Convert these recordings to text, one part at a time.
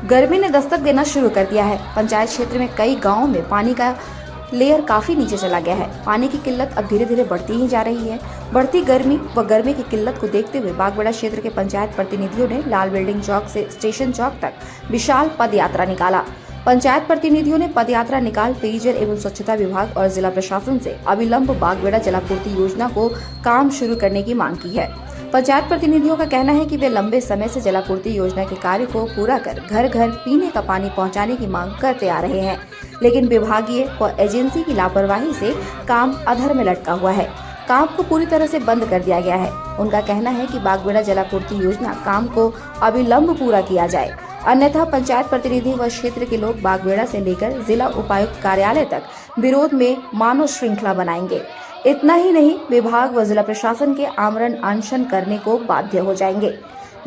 गर्मी ने दस्तक देना शुरू कर दिया है। पंचायत क्षेत्र में कई गांवों में पानी का लेयर काफी नीचे चला गया है। पानी की किल्लत अब धीरे धीरे बढ़ती ही जा रही है। बढ़ती गर्मी व गर्मी की किल्लत को देखते हुए बागबेड़ा क्षेत्र के पंचायत प्रतिनिधियों ने लाल बिल्डिंग चौक से स्टेशन चौक तक विशाल पद यात्रा निकाला। पंचायत प्रतिनिधियों ने पद यात्रा निकाल पेयजल एवं स्वच्छता विभाग और जिला प्रशासन से अविलंब बागबेड़ा जलापूर्ति योजना को काम शुरू करने की मांग की है। पंचायत प्रतिनिधियों का कहना है कि वे लंबे समय से जलापूर्ति योजना के कार्य को पूरा कर घर घर पीने का पानी पहुंचाने की मांग करते आ रहे हैं, लेकिन विभागीय व एजेंसी की लापरवाही से काम अधर में लटका हुआ है। काम को पूरी तरह से बंद कर दिया गया है। उनका कहना है कि बागबेड़ा जलापूर्ति योजना काम को अविलंब पूरा किया जाए, अन्यथा पंचायत प्रतिनिधि व क्षेत्र के लोग बागबेड़ा से लेकर जिला उपायुक्त कार्यालय तक विरोध में मानव श्रृंखला बनाएंगे। इतना ही नहीं, विभाग व जिला प्रशासन के आमरण अनशन करने को बाध्य हो जाएंगे।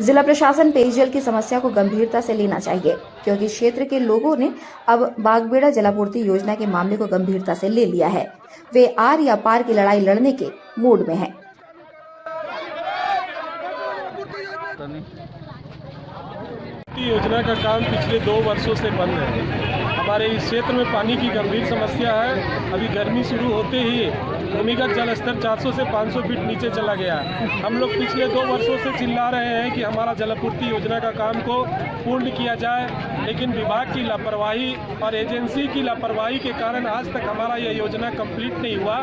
जिला प्रशासन पेयजल की समस्या को गंभीरता से लेना चाहिए, क्योंकि क्षेत्र के लोगों ने अब बागबेड़ा जलापूर्ति योजना के मामले को गंभीरता से ले लिया है। वे आर या पार की लड़ाई लड़ने के मूड में हैं। योजना का काम पिछले 2 वर्षों से बंद है। हमारे इस क्षेत्र में पानी की गंभीर समस्या है। अभी गर्मी शुरू होते ही भूमिगत जल स्तर 400 से 500 फीट नीचे चला गया। हम लोग पिछले 2 वर्षों से चिल्ला रहे हैं कि हमारा जलापूर्ति योजना का काम को पूर्ण किया जाए, लेकिन विभाग की लापरवाही और एजेंसी की लापरवाही के कारण आज तक हमारा यह योजना कंप्लीट नहीं हुआ।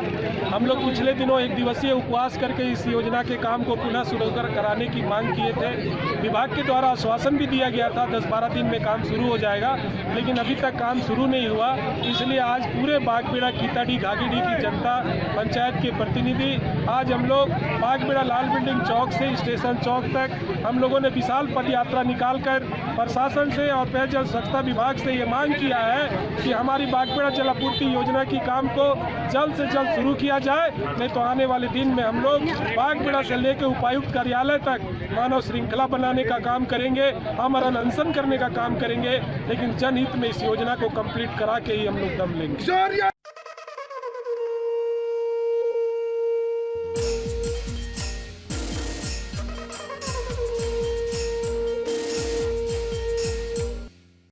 हम लोग पिछले दिनों 1 दिवसीय उपवास करके इस योजना के काम को पुनः शुरू कराने की मांग किए थे। विभाग के द्वारा आश्वासन भी दिया गया था 10-12 दिन में काम शुरू हो जाएगा, लेकिन अभी तक काम शुरू नहीं हुआ। इसलिए आज पूरे बागबेड़ा कीताडी घाघीडी की जनता, पंचायत के प्रतिनिधि, आज हम लोग बागबेड़ा लाल बिल्डिंग चौक से स्टेशन चौक तक हम लोगों ने विशाल पद यात्रा निकालकर प्रशासन से और पेयजल स्वच्छता विभाग से ये मांग किया है कि हमारी बागबेड़ा जलापूर्ति योजना की काम को जल्द से जल्द शुरू किया जाए, नहीं तो आने वाले दिन में हम लोग बागबेड़ा से लेकर उपायुक्त कार्यालय तक मानव श्रृंखला बनाने का काम करेंगे, आमरण अनशन करने का काम करेंगे, लेकिन जनहित में इस योजना को कंप्लीट करा के ही हम लोग दम लेंगे।